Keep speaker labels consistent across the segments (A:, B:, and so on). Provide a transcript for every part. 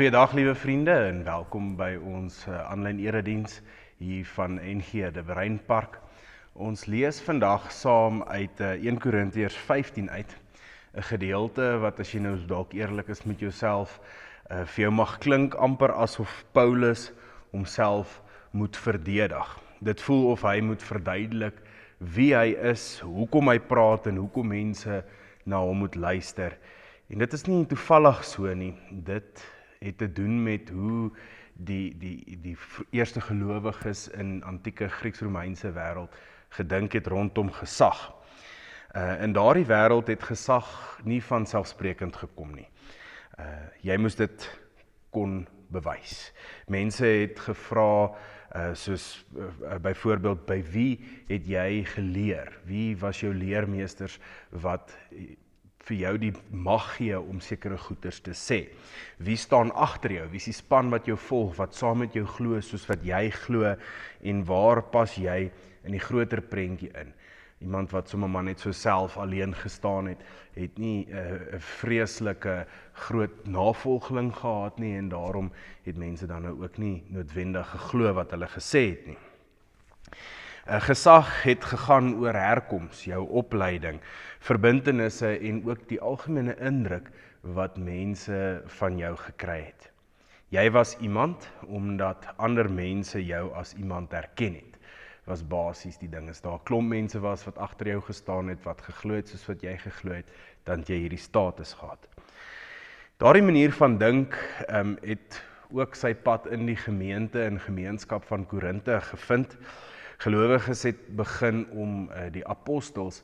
A: Goeiedag liewe vriende en welkom by ons aanlyn erediens hier van NG De Breinpark. Ons lees vandag saam uit 1 Korintiërs 15 uit, 'n gedeelte wat as jy nou dalk eerlik is met jouself, vir jou mag klink amper asof Paulus homself moet verdedig. Dit voel of hy moet verduidelik wie hy is, hoekom hy praat en hoekom mense na hom moet luister. En dit is nie toevallig so nie, dit het te doen met hoe die eerste gelowiges in antieke Grieks-Romeinse wêreld gedink het rondom gesag. In daardie wêreld het gesag nie vanselfsprekend gekom nie. Jy moes dit kon bewys. Mense het gevra, soos byvoorbeeld, by wie het jy geleer? Wie was jou leermeesters wat vir jou die mag gee om sekere goeders te sê? Wie staan agter jou? Wie is die span wat jou volg, wat saam met jou glo soos wat jy glo, en waar pas jy in die groter prentjie in? Iemand wat sommer maar net so self alleen gestaan het nie 'n vreeslike groot navolgeling gehad nie, en daarom het mense dan nou ook nie noodwendig geglo wat hulle gesê het nie. Gesag het gegaan oor herkoms, jou opleiding, verbintenisse en ook die algemene indruk wat mense van jou gekry het. Jy was iemand omdat ander mense jou as iemand herken het. Was basies die ding. As daar 'n klomp mense was wat agter jou gestaan het, wat geglo het soos wat jy geglo het, dan het jy hierdie status gehad. Daardie manier van dink het ook sy pad in die gemeente en gemeenskap van Korinte gevind. Gelowiges het begin om die apostels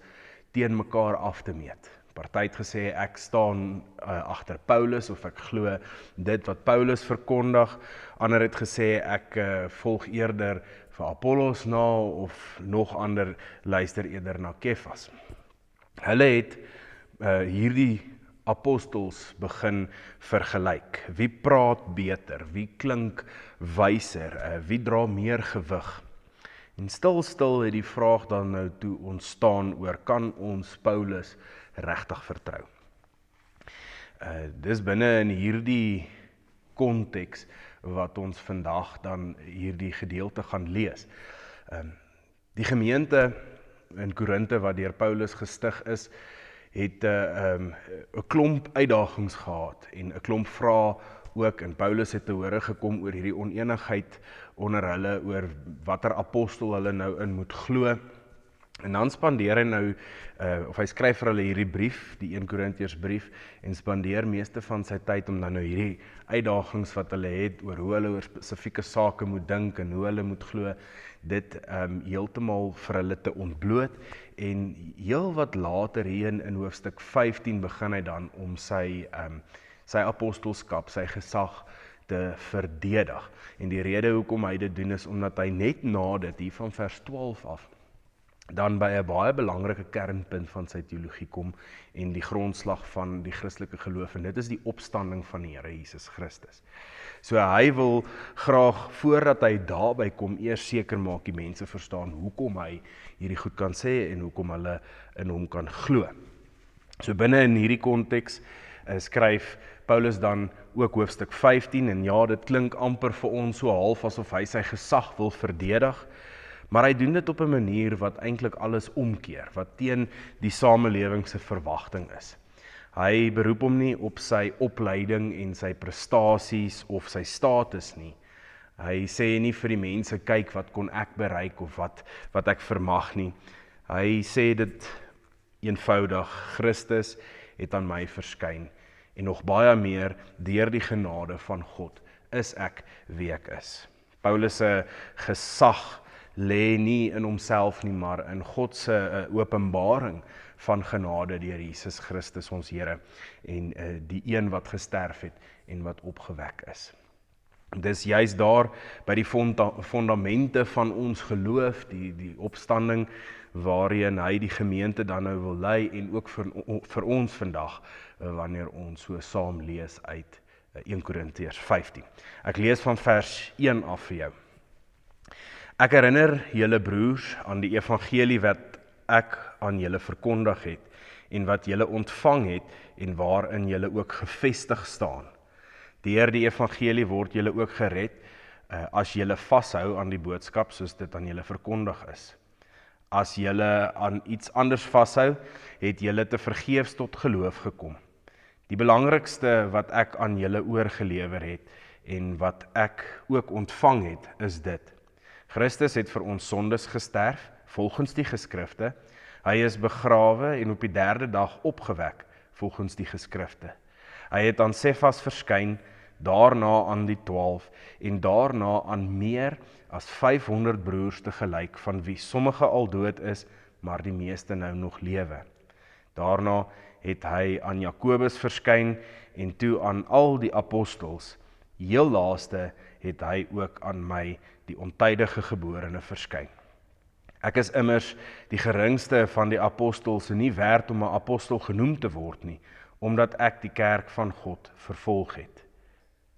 A: teen mekaar af te meet. Party het gesê ek staan agter Paulus, of ek glo dit wat Paulus verkondig. Ander het gesê ek volg eerder vir Apollos na, of nog ander luister eerder na Kefas. Hulle het hierdie apostels begin vergelyk. Wie praat beter? Wie klink wyser? Wie dra meer gewig? En stil het die vraag dan nou toe ontstaan oor, kan ons Paulus regtig vertrou? Dis binne in hierdie konteks wat ons vandag dan hierdie gedeelte gaan lees. Die gemeente in Korinte wat deur Paulus gestig is, het 'n klomp uitdagings gehad en 'n klomp vrae ook, en Paulus het te hore gekom oor hierdie onenigheid onder hulle, oor watter apostel hulle nou in moet glo. En dan spandeer hy nou, of hy skryf vir hulle hierdie brief, die 1 Korintiërs brief, en spandeer meeste van sy tyd om dan nou hierdie uitdagings wat hulle het, oor hoe hulle oor spesifieke sake moet dink en hoe hulle moet glo, dit heeltemal vir hulle te ontbloot. En heel wat later hier in hoofstuk 15 begin hy dan om sy apostelskap, sy gesag te verdedig. En die rede hoekom hy dit doen is omdat hy net na dit, hier van vers 12 af, dan by 'n baie belangrike kernpunt van sy teologie kom en die grondslag van die Christelike geloof, en dit is die opstanding van die Here Jesus Christus. So hy wil graag, voordat hy daarby kom, eers seker maak die mense verstaan hoekom hy hierdie goed kan sê en hoekom hulle in hom kan glo. So binne in hierdie konteks skryf Paulus dan ook hoofstuk 15, en ja, dit klink amper vir ons so half asof hy sy gesag wil verdedig, maar hy doen dit op 'n manier wat eintlik alles omkeer, wat teen die samelewing se verwagting is. Hy beroep hom nie op sy opleiding en sy prestasies of sy status nie. Hy sê nie vir die mense, kyk wat kon ek bereik of wat ek vermag nie. Hy sê dit eenvoudig, Christus het aan my verskyn, en nog baie meer, deur die genade van God is ek wie ek is. Paulus se gesag lê nie in homself nie, maar in God se openbaring van genade deur Jesus Christus ons Here, en die een wat gesterf het en wat opgewek is. Dis juist daar by die fondamente van ons geloof, die opstanding, waarheen hy die gemeente dan nou wil lei, en ook vir ons vandag, wanneer ons so saam lees uit 1 Korintiërs 15. Ek lees van vers 1 af vir jou. Ek herinner julle broers aan die evangelie wat ek aan julle verkondig het, en wat julle ontvang het, en waarin julle ook gevestig staan. Deur die evangelie word julle ook gered, as julle vashou aan die boodskap soos dit aan julle verkondig is. As julle aan iets anders vashou, het julle te vergeefs tot geloof gekom. Die belangrikste wat ek aan julle oorgelewer het en wat ek ook ontvang het, is dit. Christus het vir ons sondes gesterf, volgens die geskrifte. Hy is begrawe en op die 3de dag opgewek, volgens die geskrifte. Hy het aan Sefas verskyn, daarna aan die 12 en daarna aan meer as 500 broers tegelyk, van wie sommige al dood is, maar die meeste nou nog lewe. Daarna het hy aan Jakobus verskyn en toe aan al die apostels. Heel laaste het hy ook aan my, die ontydige geborene, verskyn. Ek is immers die geringste van die apostels en nie werd om 'n apostel genoem te word nie, omdat ek die kerk van God vervolg het.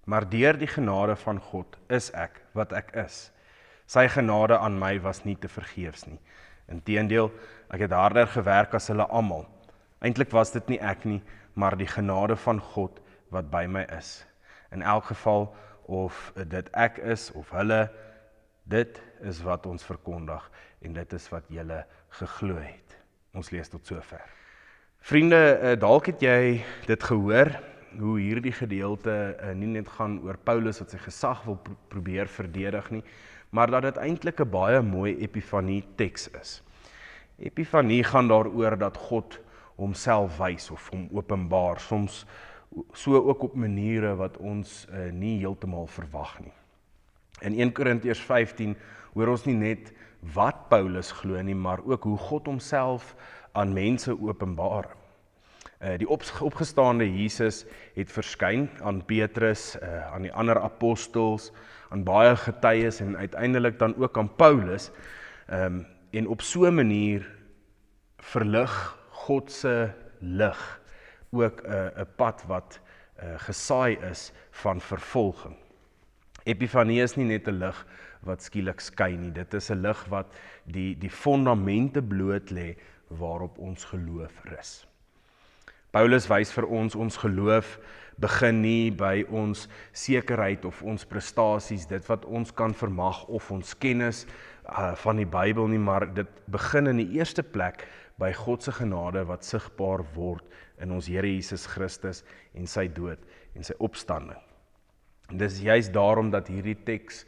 A: Maar deur die genade van God is ek wat ek is. Sy genade aan my was nie te vergeefs nie. Inteendeel, ek het harder gewerk as hulle almal. Eintlik was dit nie ek nie, maar die genade van God wat by my is. In elk geval, of dit ek is of hulle, dit is wat ons verkondig en dit is wat julle geglo het. Ons lees tot sover. Vriende, dalk het jy dit gehoor, hoe hierdie gedeelte nie net gaan oor Paulus wat sy gesag wil probeer verdedig nie, maar dat dit eintlik 'n baie mooi epifanie teks is. Epifanie gaan daaroor dat God homself wys of hom openbaar, soms so ook op maniere wat ons nie heeltemal verwag nie. In 1 Korintiërs 15 hoor ons nie net wat Paulus glo nie, maar ook hoe God homself aan mense openbaar. Die opgestaande Jesus het verskyn aan Petrus, aan die ander apostels, aan baie getuies en uiteindelik dan ook aan Paulus, en op so 'n manier verlig God se lig ook 'n pad wat gesaai is van vervolging. Epifanie is nie net 'n lig wat skielik skyn nie, dit is 'n lig wat die fondamente bloot lê waarop ons geloof rus. Paulus wys vir ons geloof begin nie by ons sekerheid of ons prestasies, dit wat ons kan vermag of ons kennis van die Bybel nie, maar dit begin in die eerste plek by God se genade wat sigbaar word in ons Here Jesus Christus en sy dood en sy opstanding. En dis juist daarom dat hierdie teks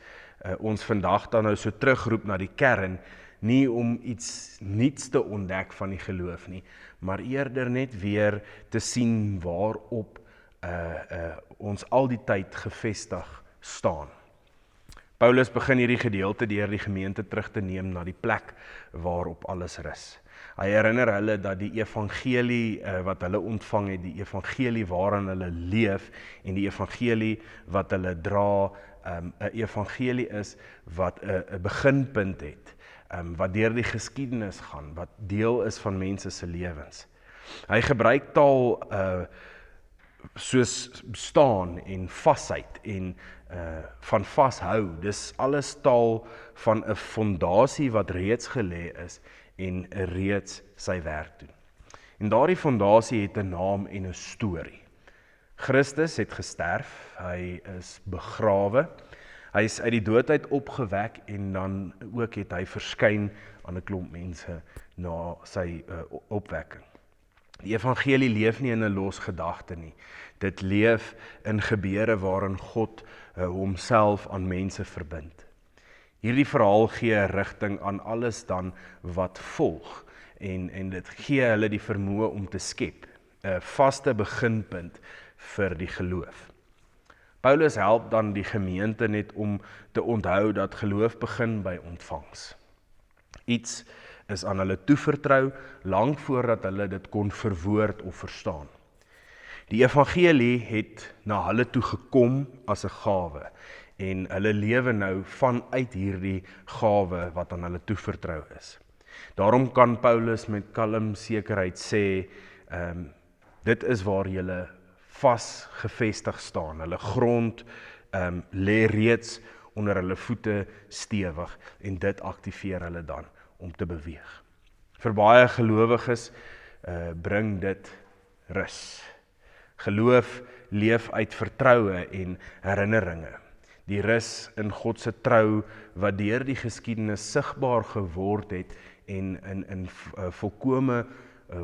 A: ons vandag dan nou so terugroep na die kern, nie om iets niets te ontdek van die geloof nie, maar eerder net weer te sien waarop ons al die tyd gefestig staan. Paulus begin hierdie gedeelte deur die gemeente terug te neem na die plek waarop alles rus. Hy herinner hulle dat die evangelie wat hulle ontvang het, die evangelie waarin hulle leef en die evangelie wat hulle dra, 'n evangelie is wat 'n beginpunt het, wat deur die geskiedenis gaan, wat deel is van mense se lewens. Hy gebruik taal soos staan en vasheid en van vashou. Dis alles taal van 'n fondasie wat reeds gelê is en reeds sy werk doen. En daardie fondasie het 'n naam en 'n storie. Christus het gesterf, hy is begrawe, hy is uit die dood uit opgewek en dan ook het hy verskyn aan 'n klomp mense na sy opwekking. Die evangelie leef nie in 'n los gedagte nie. Dit leef in gebeure waarin God homself aan mense verbind. Hierdie verhaal gee rigting aan alles dan wat volg en dit gee hulle die vermoë om te skep, 'n vaste beginpunt vir die geloof. Paulus help dan die gemeente net om te onthou dat geloof begin by ontvangs. Iets is aan hulle toevertrou lank voordat hulle dit kon verwoord of verstaan. Die evangelie het na hulle toe gekom as 'n gawe en hulle lewe nou vanuit hierdie gawe wat aan hulle toevertrou is. Daarom kan Paulus met kalm sekerheid sê, dit is waar julle vas gevestig staan. Hulle grond lê reeds onder hulle voete stewig en dit aktiveer hulle dan om te beweeg. Vir baie gelowiges bring dit rus. Geloof leef uit vertroue en herinneringe. Die rus in God se trou wat deur die geskiedenis sigbaar geword het en in volkome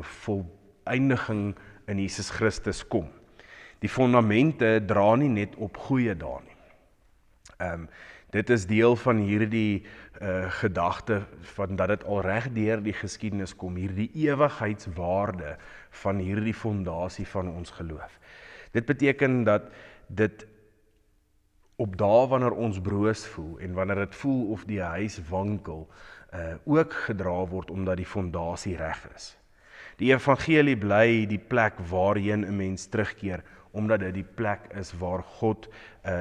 A: voleindiging in Jesus Christus kom. Die fondamente dra nie net op goeie dae nie. Dit is deel van hierdie gedagte van dat dit al reg deur die geskiedenis kom, hierdie ewigheidswaarde van hierdie fondasie van ons geloof. Dit beteken dat dit op dae wanneer ons broos voel en wanneer dit voel of die huis wankel, ook gedra word omdat die fondasie reg is. Die evangelie bly die plek waarheen 'n mens terugkeer, omdat dit die plek is waar God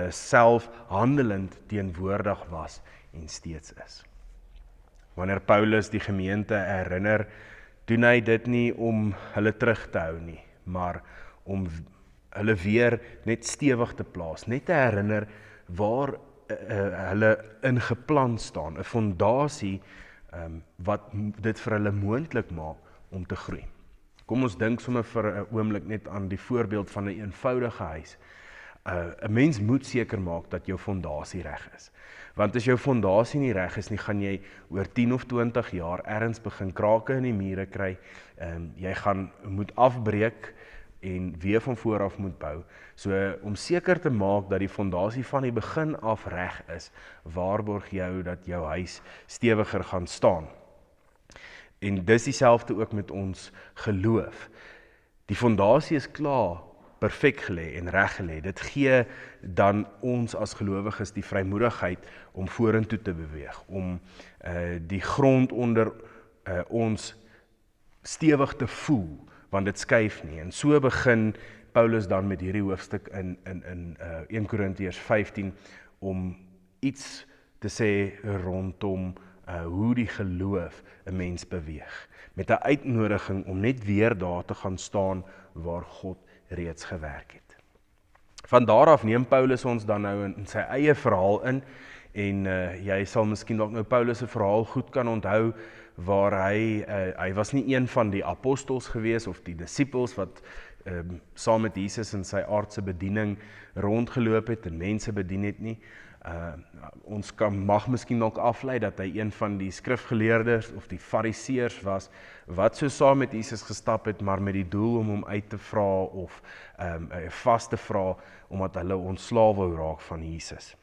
A: self handelend teenwoordig was en steeds is. Wanneer Paulus die gemeente herinner, doen hy dit nie om hulle terug te hou nie, maar om hulle weer net stewig te plaas, net te herinner waar hulle ingeplant staan, 'n fondasie wat dit vir hulle moontlik maak om te groei. Kom ons dink sommer vir 'n oomblik net aan die voorbeeld van 'n eenvoudige huis. 'n Mens moet seker maak dat jou fondasie reg is. Want as jou fondasie nie reg is nie, gaan jy oor 10 of 20 jaar ergens begin krake in die mure kry. Jy moet afbreek en weer van voor af moet bou. So om seker te maak dat die fondasie van die begin af reg is, waarborg jou dat jou huis stewiger gaan staan. En dis dieselfde ook met ons geloof. Die fondasie is klaar perfek gelê en reg gelê. Dit gee dan ons as gelowiges die vrymoedigheid om vorentoe te beweeg, om die grond onder ons stewig te voel, want dit skuif nie. En so begin Paulus dan met hierdie hoofstuk in 1 Korintiërs 15 om iets te sê rondom hoe die geloof 'n mens beweeg, met 'n uitnodiging om net weer daar te gaan staan waar God reeds gewerk het. Van daar af neem Paulus ons dan nou in sy eie verhaal in, en jy sal miskien dalk nou Paulus se verhaal goed kan onthou, waar hy was nie een van die apostels gewees of die disippels wat saam met Jesus in sy aardse bediening rondgeloop het en mense bedien het nie. Ons mag miskien dalk aflei dat hy een van die skrifgeleerdes of die fariseërs was, wat so saam met Jesus gestap het, maar met die doel om hom uit te vra of vas te vra, omdat hulle ontslae wou raak van Jesus.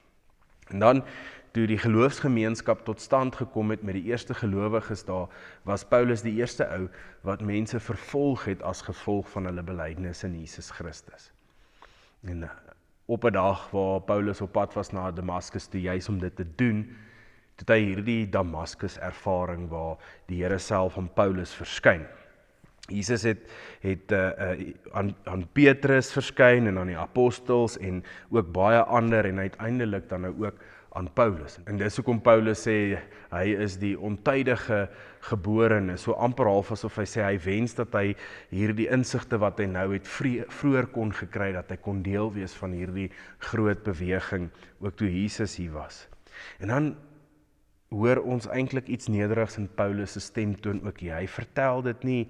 A: En dan, toe die geloofsgemeenskap tot stand gekom het met die eerste gelowiges daar, was Paulus die eerste ou wat mense vervolg het as gevolg van hulle belydenis in Jesus Christus. En op 'n dag waar Paulus op pad was na Damaskus toe, juis om dit te doen, het hy hierdie Damaskus ervaring waar die Here self aan Paulus verskyn. Jesus het aan Petrus verskyn en aan die apostels en ook baie ander en uiteindelik dan nou ook aan Paulus. En dis hoekom Paulus sê hy is die ontydige geborene, so amper half asof hy sê hy wens dat hy hierdie insigte wat hy nou het vroeër kon gekry, dat hy kon deel wees van hierdie groot beweging ook toe Jesus hier was. En dan hoor ons eintlik iets nederigs in Paulus se stemtoon ook hier. Hy vertel dit nie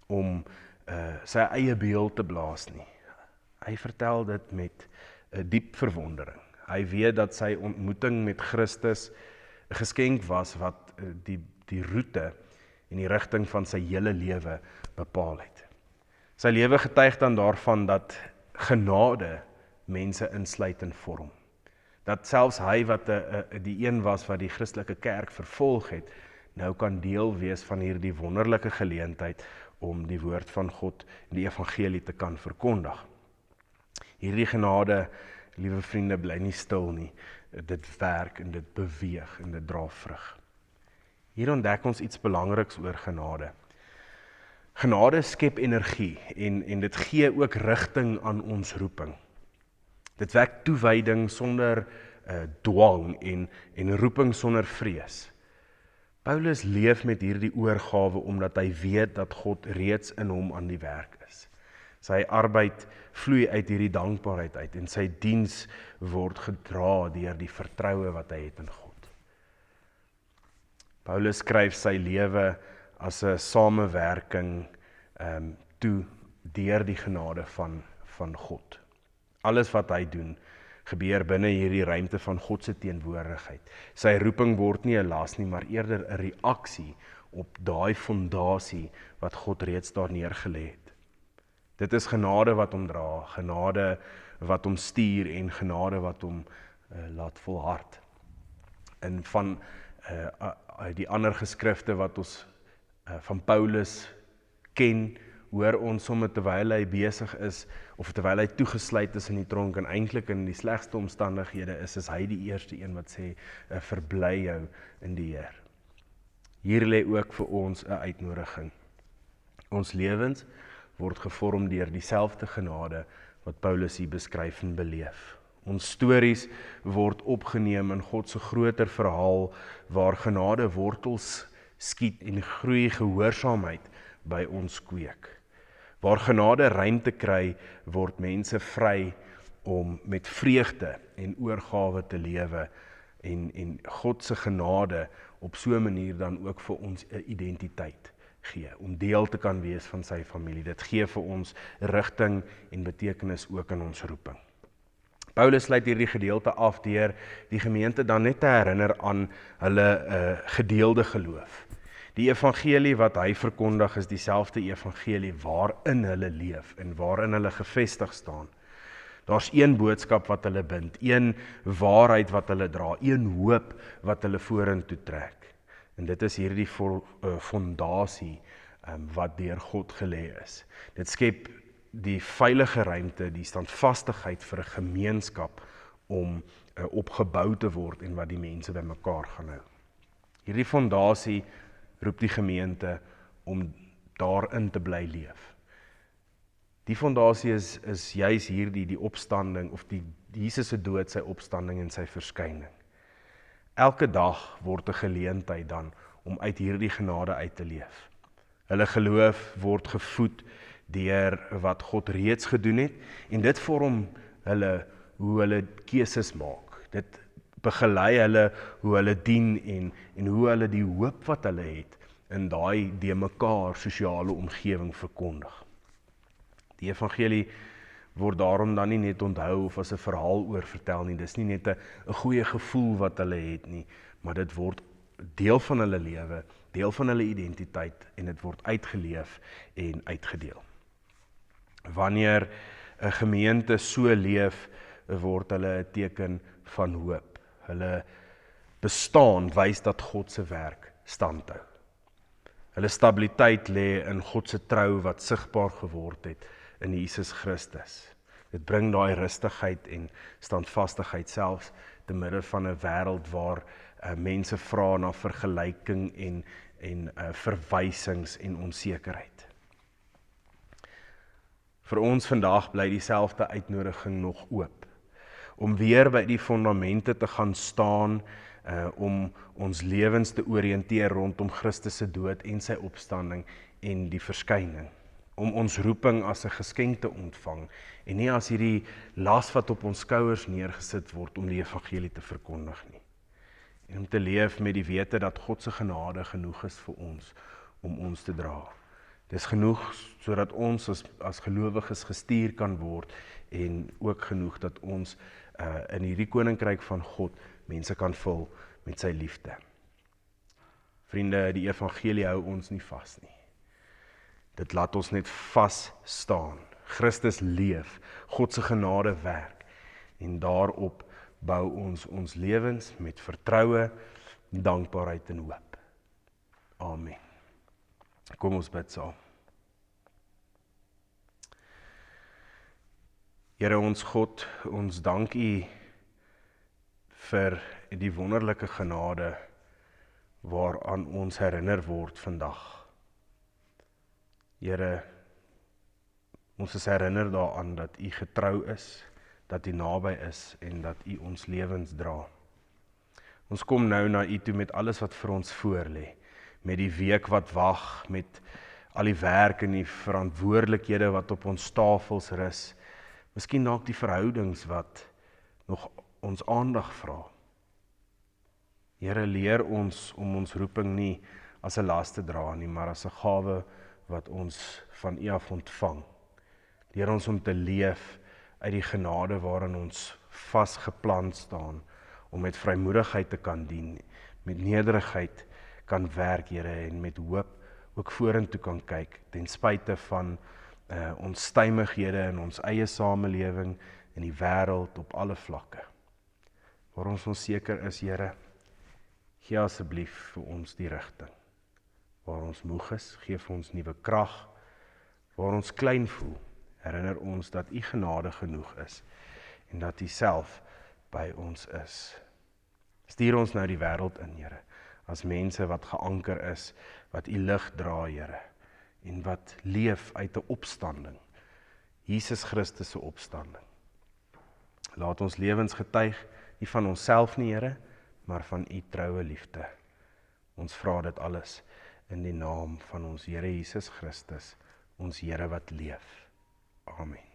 A: om sy eie beeld te blaas nie. Hy vertel dit met 'n diep verwondering. Hy weet dat sy ontmoeting met Christus 'n geskenk was wat die roete en die rigting van sy hele lewe bepaal het. Sy lewe getuig dan daarvan dat genade mense insluit en vorm. Dat selfs hy wat die een was wat die Christelike kerk vervolg het, nou kan deel wees van hierdie wonderlike geleentheid om die woord van God en die evangelie te kan verkondig. Hierdie genade, liewe vriende, bly nie stil nie. Dit werk en dit beweeg en dit dra vrug. Hier ontdek ons iets belangriks oor genade. Genade skep energie en dit gee ook rigting aan ons roeping. Dit wek toewyding sonder dwang en roeping sonder vrees. Paulus leef met hierdie oorgawe omdat hy weet dat God reeds in hom aan die werk is. Sy arbeid vloei uit hierdie dankbaarheid uit en sy diens word gedra deur die vertroue wat hy het in God. Paulus skryf sy lewe as 'n samewerking toe deur die genade van God. Alles wat hy doen, gebeur binne hierdie ruimte van God se teenwoordigheid. Sy roeping word nie 'n las nie, maar eerder 'n reaksie op daai fondasie wat God reeds daar neergelê het. Dit is genade wat hom dra, genade wat hom stuur en genade wat hom laat volhard. En van die ander geskrifte wat ons van Paulus ken, hoor ons sommer terwyl hy besig is, of terwyl hy toegesluit is in die tronk, en eintlik in die slegste omstandighede is hy die eerste een wat sê, verbly jou in die Heer. Hier lê ook vir ons 'n uitnodiging. Ons lewens word gevorm deur dieselfde genade wat Paulus hier beskryf en beleef. Ons stories word opgeneem in God se groter verhaal, waar genade wortels skiet en groei gehoorsaamheid by ons kweek. Waar genade ruimte kry, word mense vry om met vreugde en oorgawe te lewe, en God se genade op so 'n manier dan ook vir ons 'n identiteit gee, om deel te kan wees van sy familie. Dit gee vir ons rigting en betekenis ook in ons roeping. Paulus sluit hierdie gedeelte af deur die gemeente dan net te herinner aan hulle gedeelde geloof. Die evangelie wat hy verkondig is dieselfde evangelie waarin hulle leef en waarin hulle gevestig staan. Daar's een boodskap wat hulle bind, een waarheid wat hulle dra, een hoop wat hulle vorentoe trek. En dit is hierdie fondasie wat deur God gelê is. Dit skep die veilige ruimte, die standvastigheid vir 'n gemeenskap om opgebou te word en wat die mense bymekaar gaan hou. Hierdie fondasie roep die gemeente om daarin te bly leef. Die fondasie is juis hierdie, die opstanding, of die Jesus se dood, sy opstanding en sy verskyning. Elke dag word 'n geleentheid dan om uit hierdie genade uit te leef. Hulle geloof word gevoed deur wat God reeds gedoen het, en dit vorm hulle hoe hulle keuses maak. Dit begelei hulle hoe hulle dien en hoe hulle die hoop wat hulle het in daai de mekaar sosiale omgewing verkondig. Die evangelie word daarom dan nie net onthou of as 'n verhaal oor vertel nie. Dis nie net 'n goeie gevoel wat hulle het nie, maar dit word deel van hulle lewe, deel van hulle identiteit, en dit word uitgeleef en uitgedeel. Wanneer 'n gemeente so leef, word hulle 'n teken van hoop. Hulle bestaan wys dat God se werk standhou. Hulle stabiliteit lê in God se trou wat sigbaar geword het in Jesus Christus. Dit bring daai rustigheid en standvastigheid selfs te midde van 'n wêreld waar mense vra na vergelyking en verwysings en onsekerheid. Vir ons vandag bly dieselfde uitnodiging nog oop, om weer by die fondamente te gaan staan, om ons lewens te oriënteer rondom Christus se dood en sy opstanding en die verskyning, om ons roeping as 'n geskenk te ontvang en nie as hierdie las wat op ons skouers neergesit word om die evangelie te verkondig nie, en om te leef met die wete dat God se genade genoeg is vir ons om ons te dra. Dis genoeg sodat ons as gelowiges gestuur kan word, en ook genoeg dat ons in hierdie koninkryk van God mense kan vul met sy liefde. Vriende, die evangelie hou ons nie vas nie. Dit laat ons net vas staan. Christus leef, God se genade werk, en daarop bou ons lewens met vertroue, dankbaarheid en hoop. Amen. Kom ons bid saam. Here ons God, ons dank U vir die wonderlike genade waaraan ons herinner word vandag. Here, ons is herinner daaraan dat U getrou is, dat U naby is en dat U ons lewens dra. Ons kom nou na U toe met alles wat vir ons voorlê, met die week wat wag, met al die werk en die verantwoordelikhede wat op ons tafels rus, miskien dalk die verhoudings wat nog ons aandag vra. Here, leer ons om ons roeping nie as 'n las te dra nie, maar as 'n gawe wat ons van U af ontvang. Leer ons om te leef uit die genade waarin ons vasgeplant staan, om met vrymoedigheid te kan dien, met nederigheid kan werk, Here, en met hoop ook vorentoe kan kyk, ten spyte van ons stymighede in ons eie samelewing, in die wêreld, op alle vlakke. Waar ons onseker is, Here, gee asseblief vir ons die rigting. Waar ons moeg is, gee vir ons nuwe krag. Waar ons klein voel, herinner ons dat U genade genoeg is, en dat U self by ons is. Stuur ons nou die wêreld in, Here, as mense wat geanker is, wat U lig dra, Here, en wat leef uit 'n opstanding, Jesus Christus se opstanding. Laat ons lewens getuig, nie van onsself nie, Here, maar van U troue liefde. Ons vra dit alles in die naam van ons Here Jesus Christus, ons Here wat leef. Amen.